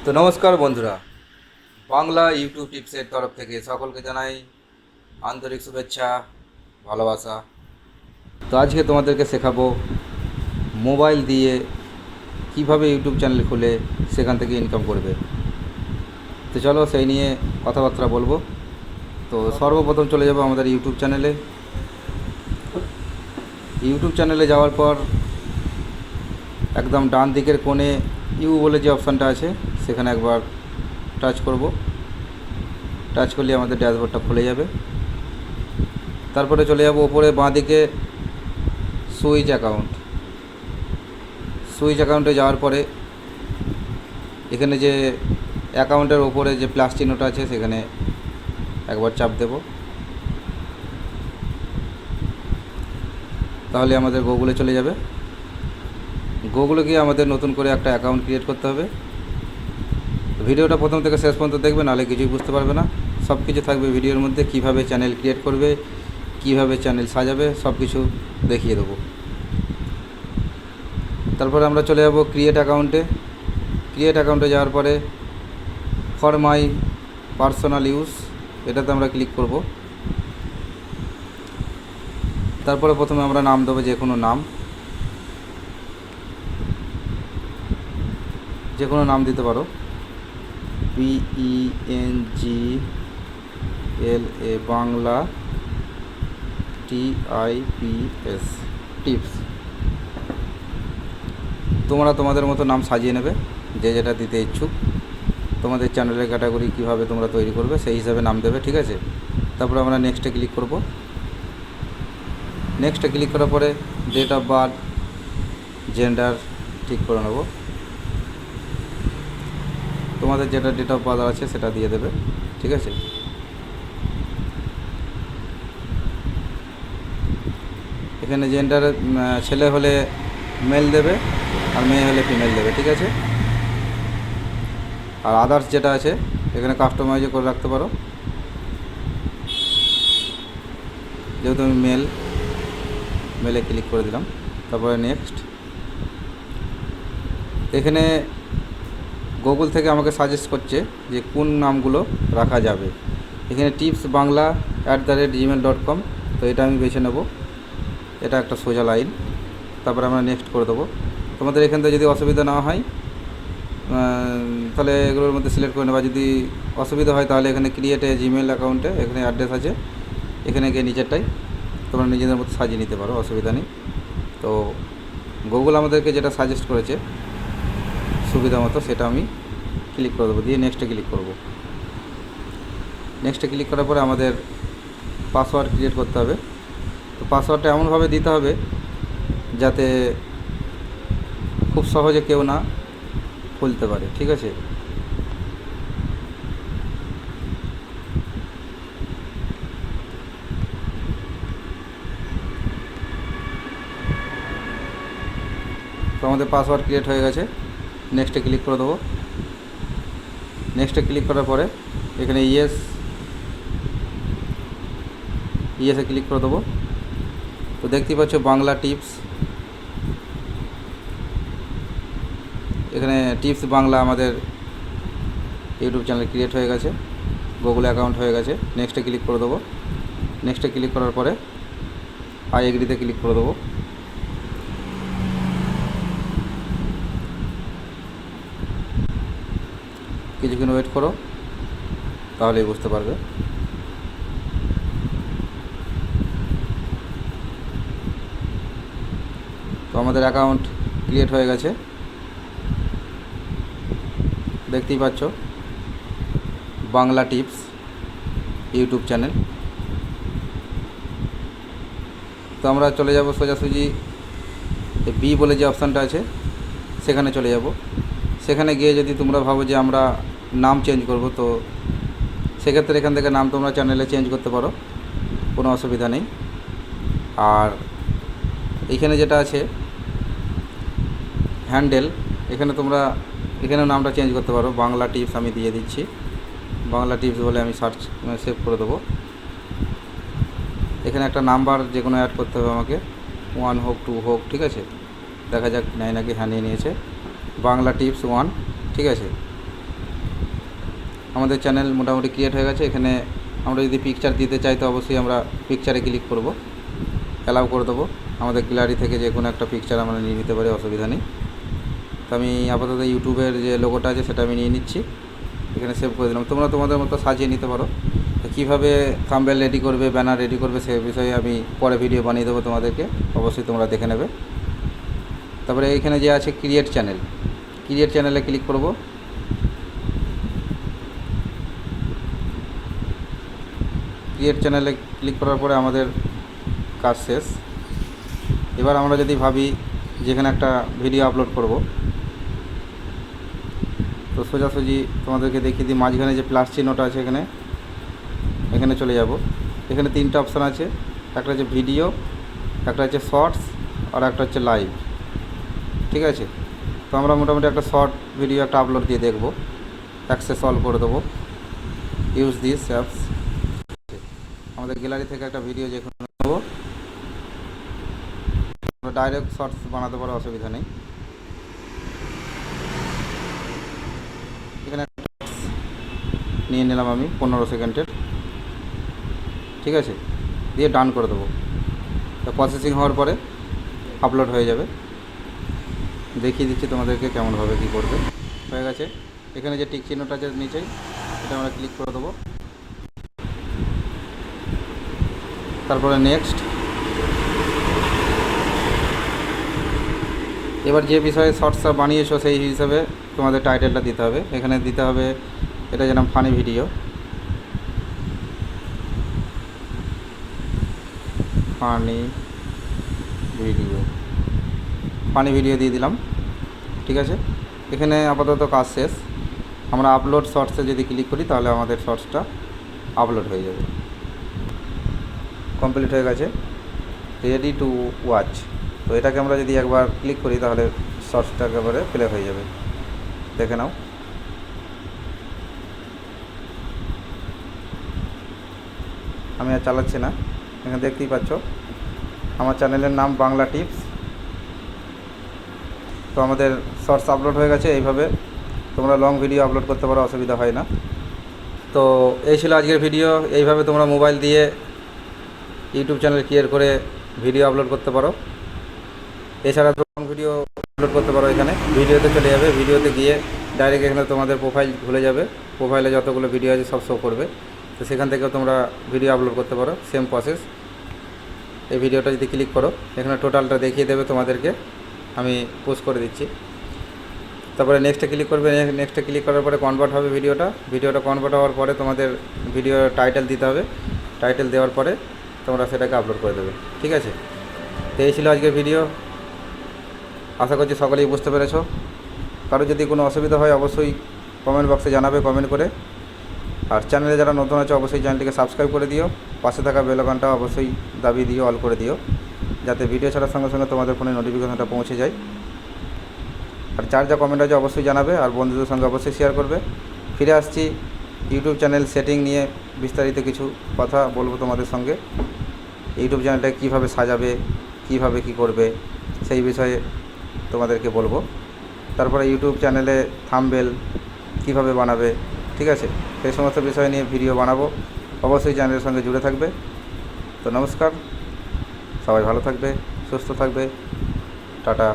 তো নমস্কার বন্ধুরা, বাংলা ইউটিউব টিপসের তরফ থেকে সকলকে জানাই আন্তরিক শুভেচ্ছা, ভালোবাসা। তো আজকে তোমাদেরকে শেখাবো মোবাইল দিয়ে কিভাবে ইউটিউব চ্যানেল খুলে সেখান থেকে ইনকাম করবে। তো চলো সেই নিয়ে কথাবার্তা বলবো। তো সর্বপ্রথম চলে যাবো আমাদের ইউটিউব চ্যানেলে। ইউটিউব চ্যানেলে যাওয়ার পর একদম ডান দিকের কোণে ইউ বলে যে অপশানটা আছে সেখানে একবার টাচ করব। টাচ করলে আমাদের ড্যাশবোর্ডটা খুলে যাবে। তারপরে চলে যাব ওপরে বাঁ দিকে সুইচ অ্যাকাউন্ট। সুইচ অ্যাকাউন্টে যাওয়ার পরে এখানে যে অ্যাকাউন্টের ওপরে যে প্লাস চিহ্নটা আছে সেখানে একবার চাপ দেব। তাহলে আমাদের গুগলে চলে যাবে। গুগলে গিয়ে আমাদের নতুন করে একটা অ্যাকাউন্ট ক্রিয়েট করতে হবে। ভিডিওটা প্রথম থেকে শেষ পর্যন্ত দেখবে, নাহলে কিছুই বুঝতে পারবে না। সব কিছু থাকবে ভিডিওর মধ্যে, কিভাবে চ্যানেল ক্রিয়েট করবে, কিভাবে চ্যানেল সাজাবে, সব কিছু দেখিয়ে দেবো। তারপরে আমরা চলে যাব ক্রিয়েট অ্যাকাউন্টে। ক্রিয়েট অ্যাকাউন্টে যাওয়ার পরে ফর মাই পার্সোনাল ইউজ এটাতে আমরা ক্লিক করব। তারপরে প্রথমে আমরা নাম দেবো, যে কোনো নাম, যে কোনো নাম দিতে পারো। BENGLA Bangla TIPS tips. তোমরা তোমাদের মতো নাম সাজিয়ে নেবে, যে যেটা দিতে ইচ্ছুক। তোমাদের চ্যানেলের ক্যাটাগরি কীভাবে তোমরা তৈরি করবে সেই হিসাবে নাম দেবে, ঠিক আছে। তারপরে আমরা নেক্সটে ক্লিক করব। নেক্সটে ক্লিক করার পরে ডেট অফ বার্থ, জেন্ডার ঠিক করে নেব। তোমাদের যেটা ডেট অফ বার্থ আছে সেটা দিয়ে দেবে, ঠিক আছে। এখানে জেন্ডার ছেলে হলে মেল দেবে, আর মেয়ে হলে ফিমেল দেবে, ঠিক আছে। আর আদার্স যেটা আছে এখানে কাস্টমাইজও করে রাখতে পারো। যেহেতু আমি মেলে ক্লিক করে দিলাম। তারপরে নেক্সট। এখানে গুগল থেকে আমাকে সাজেস্ট করছে যে কোন নামগুলো রাখা যাবে। এখানে টিপস বাংলা @gmail.com, তো এটা আমি বেছে নেব। এটা একটা সোজা লাইন। তারপরে আমরা নেক্সট করে দেবো। তোমাদের এখান থেকে যদি অসুবিধা না হয় তাহলে এগুলোর মধ্যে সিলেক্ট করে নেবা। যদি অসুবিধা হয় তাহলে এখানে ক্রিয়েট জিমেল অ্যাকাউন্টে এখানে অ্যাড্রেস আছে, এখানে গিয়ে নিচেরটাই তোমরা নিজেদের মতো সাজিয়ে নিতে পারো, অসুবিধা নেই। তো গুগল আমাদেরকে যেটা সাজেস্ট করেছে সুবিধা মতো সেটা আমি ক্লিক করে দেবো, দিয়ে নেক্সটে ক্লিক করব। নেক্সটে ক্লিক করার পরে আমাদের পাসওয়ার্ড ক্রিয়েট করতে হবে। তো পাসওয়ার্ডটা এমনভাবে দিতে হবে যাতে খুব সহজে কেউ না খুলতে পারে, ঠিক আছে। তো আমাদের পাসওয়ার্ড ক্রিয়েট হয়ে গেছে। নেক্সটে ক্লিক করে দেবো। নেক্সটে ক্লিক করার পরে এখানে ইয়েসে ক্লিক করে দেবো। তো দেখতেই পাচ্ছ বাংলা টিপস, এখানে টিপস বাংলা আমাদের ইউটিউব চ্যানেল ক্রিয়েট হয়ে গেছে, গুগল অ্যাকাউন্ট হয়ে গেছে। নেক্সটে ক্লিক করে দেবো। নেক্সটে ক্লিক করার পরে আই এগ্রিতে ক্লিক করে দেবো। কিছুক্ষণ ওয়েট করো, তাহলেই বুঝতে পারবে। তো আমাদের অ্যাকাউন্ট ক্রিয়েট হয়ে গেছে, দেখতেই পাচ্ছ বাংলা টিপস ইউটিউব চ্যানেল। তো আমরা চলে যাব সোজাসুজি বি বলে যে অপশানটা আছে সেখানে চলে যাব। সেখানে গিয়ে যদি তোমরা ভাবো যে আমরা নাম চেঞ্জ করব, তো সেক্ষেত্রে এখান থেকে নাম তোমরা চ্যানেলে চেঞ্জ করতে পারো, কোনো অসুবিধা নেই। আর এইখানে যেটা আছে হ্যান্ডেল, এখানে তোমরা এখানেও নামটা চেঞ্জ করতে পারো। বাংলা টিপস আমি দিয়ে দিচ্ছি, বাংলা টিপস বলে আমি সার্চ সেভ করে দেবো। এখানে একটা নাম্বার যে কোনো অ্যাড করতে হবে আমাকে, 1 হোক 2 হোক, ঠিক আছে। দেখা যাক নেয় নাকি, হ্যাঁ নিয়ে নিয়েছে। বাংলা টিপস 1, ঠিক আছে। আমাদের চ্যানেল মোটামুটি ক্রিয়েট হয়ে গেছে। এখানে আমরা যদি পিকচার দিতে চাই তো অবশ্যই আমরা পিকচারে ক্লিক করব, অ্যালাউ করে দেবো। আমাদের গ্যালারি থেকে যে কোনো একটা পিকচার আমরা নিয়ে নিতে পারি, অসুবিধা নেই। তো আমি আপাতত ইউটিউবের যে লোগোটা আছে সেটা আমি নিয়ে নিচ্ছি, এখানে সেভ করে দিলাম। তোমরা তোমাদের মতো সাজিয়ে নিতে পারো। তো কীভাবে থাম্বনেল রেডি করবে, ব্যানার রেডি করবে, সে বিষয়ে আমি পরে ভিডিও বানিয়ে দেবো তোমাদেরকে, অবশ্যই তোমরা দেখে নেবে। তারপরে এইখানে যে আছে ক্রিয়েট চ্যানেল, ক্রিয়েট চ্যানেলে ক্লিক করব। ক্রিয়েট চ্যানেলে ক্লিক করার পরে আমাদের কাজ শেষ। এবার আমরা যদি ভাবি যেখানে একটা ভিডিও আপলোড করব, তো সোজাসুজি তোমাদেরকে দেখিয়ে দিই। মাঝখানে যে প্লাস চিহ্নটা আছে এখানে চলে যাব। এখানে তিনটা অপশান আছে, একটা হচ্ছে ভিডিও, একটা হচ্ছে শর্টস, আর একটা হচ্ছে লাইভ। ঠিক আছে, তো আমরা মোটামুটি একটা শর্ট ভিডিও একটা আপলোড দিয়ে দেখব। অ্যাক্সেস অল করে দেবো, ইউজ দিস অ্যাপস। আমাদের গ্যালারি থেকে একটা ভিডিও যেখানে নেবো, আমরা ডাইরেক্ট শর্টস বানাতে পারো, অসুবিধা নেই। এখানে নিয়ে নিলাম আমি 15 সেকেন্ডের। ঠিক আছে, দিয়ে ডান করে দেবো। তো প্রসেসিং হওয়ার পরে আপলোড হয়ে যাবে। দেখিয়ে দিচ্ছি তোমাদেরকে কেমনভাবে কী করবে। হয়ে গেছে। এখানে যে টিক চিহ্নটা আছে নিচেই, এটা আমরা ক্লিক করে দেবো। তারপরে নেক্সট। এবার যে বিষয়ে শর্টসটা বানিয়েছো সেই হিসাবে তোমাদের টাইটেলটা দিতে হবে। এখানে দিতে হবে, এটা যেন ফানি ভিডিও, ফানি ভিডিও দিয়ে দিলাম। ঠিক আছে, এখানে আপাতত কাজ শেষ। আমরা আপলোড শর্টসে যদি ক্লিক করি তাহলে আমাদের শর্টসটা আপলোড হয়ে যাবে। কমপ্লিট হয়ে গেছে, রেডি টু ওয়াচ। তো এটাকে আমরা যদি একবার ক্লিক করি তাহলে শর্টসটা একেবারে প্লে হয়ে যাবে, দেখে নাও। আমি আর চালাচ্ছি না, এখানে দেখতেই পাচ্ছ আমার চ্যানেলের নাম বাংলা টিপস। তো আমাদের শর্টস আপলোড হয়ে গেছে। এইভাবে তোমরা লং ভিডিও আপলোড করতে পারো, অসুবিধা হয় না। তো এই ছিল আজকের ভিডিও। এইভাবে তোমরা মোবাইল দিয়ে ইউটিউব চ্যানেল ক্রিয়েট করে ভিডিও আপলোড করতে পারো। এছাড়া তো লং ভিডিও আপলোড করতে পারো। এখানে ভিডিওতে চলে যাবে, ভিডিওতে গিয়ে ডাইরেক্ট এখানে তোমাদের প্রোফাইল খুলে যাবে, প্রোফাইলে যতগুলো ভিডিও আছে সব শো করবে। তো সেখান থেকেও তোমরা ভিডিও আপলোড করতে পারো, সেম প্রসেস। এই ভিডিওটা যদি ক্লিক করো, এখানে টোটালটা দেখিয়ে দেবে তোমাদেরকে। আমি পোস্ট করে দিচ্ছি। তারপরে নেক্সটে ক্লিক করবে। নেক্সটে ক্লিক করার পরে কনভার্ট হবে ভিডিওটা কনভার্ট হওয়ার পরে তোমাদের ভিডিও টাইটেল দিতে হবে। টাইটেল দেওয়ার পরে তোমরা সেটাকে আপলোড করে দেবে। ঠিক আছে, তো এই ছিল আজকের ভিডিও। আশা করছি সকলেই বুঝতে পেরেছো। কারো যদি কোনো অসুবিধা হয় অবশ্যই কমেন্ট বক্সে জানাবে, কমেন্ট করে। আর চ্যানেলে যারা নতুন আছে অবশ্যই চ্যানেলটিকে সাবস্ক্রাইব করে দিও। পাশে থাকা বেল আইকনটা অবশ্যই দাবিয়ে দিও, অল করে দিও, যাতে ভিডিও ছাড়ার সঙ্গে সঙ্গে তোমাদের ফোনে নোটিফিকেশনটা পৌঁছে যায়। আর যার যা কমেন্ট আছে অবশ্যই জানাবে, আর বন্ধুদের সঙ্গে অবশ্যই শেয়ার করবে। ফিরে আসছি ইউটিউব চ্যানেল সেটিং নিয়ে, বিস্তারিত কিছু কথা বলবো তোমাদের সঙ্গে। ইউটিউব চ্যানেলটা কীভাবে সাজাবে, কীভাবে কী করবে সেই বিষয়ে তোমাদেরকে বলবো। তারপরে ইউটিউব চ্যানেলে থাম্বনেল কীভাবে বানাবে, ঠিক আছে, সেই সমস্ত বিষয় নিয়ে ভিডিও বানাবো। অবশ্যই চ্যানেলের সঙ্গে জুড়ে থাকবে। তো নমস্কার, সবাই ভালো থাকবে, সুস্থ থাকবে, টাটা।